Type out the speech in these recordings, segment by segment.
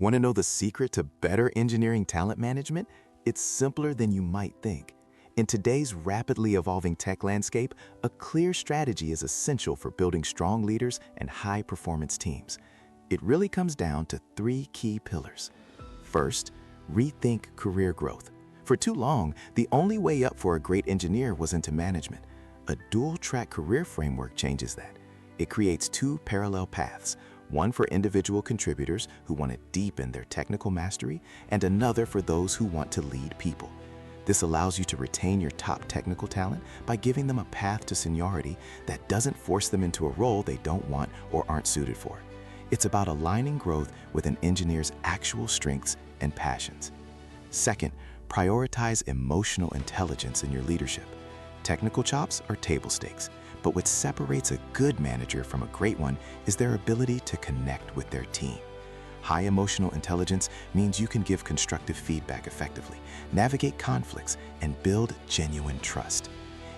Want to know the secret to better engineering talent management? It's simpler than you might think. In today's rapidly evolving tech landscape, a clear strategy is essential for building strong leaders and high-performance teams. It really comes down to three key pillars. First, rethink career growth. For too long, the only way up for a great engineer was into management. A dual-track career framework changes that. It creates two parallel paths, one for individual contributors who want to deepen their technical mastery, and another for those who want to lead people. This allows you to retain your top technical talent by giving them a path to seniority that doesn't force them into a role they don't want or aren't suited for. It's about aligning growth with an engineer's actual strengths and passions. Second, prioritize emotional intelligence in your leadership. Technical chops are table stakes, but what separates a good manager from a great one is their ability to connect with their team. High emotional intelligence means you can give constructive feedback effectively, navigate conflicts, and build genuine trust.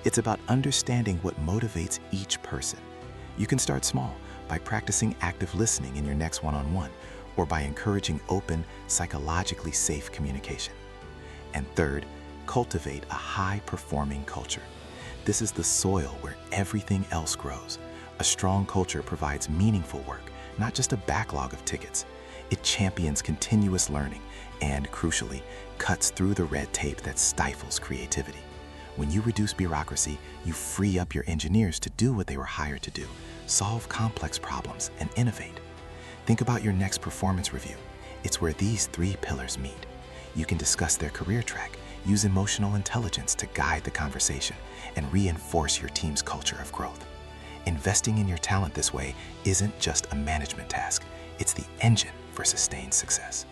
It's about understanding what motivates each person. You can start small by practicing active listening in your next one-on-one, or by encouraging open, psychologically safe communication. And third, cultivate a high-performing culture. This is the soil where everything else grows. A strong culture provides meaningful work, not just a backlog of tickets. It champions continuous learning and, crucially, cuts through the red tape that stifles creativity. When you reduce bureaucracy, you free up your engineers to do what they were hired to do, solve complex problems, and innovate. Think about your next performance review. It's where these three pillars meet. You can discuss their career track, use emotional intelligence to guide the conversation, and reinforce your team's culture of growth. Investing in your talent this way isn't just a management task, it's the engine for sustained success.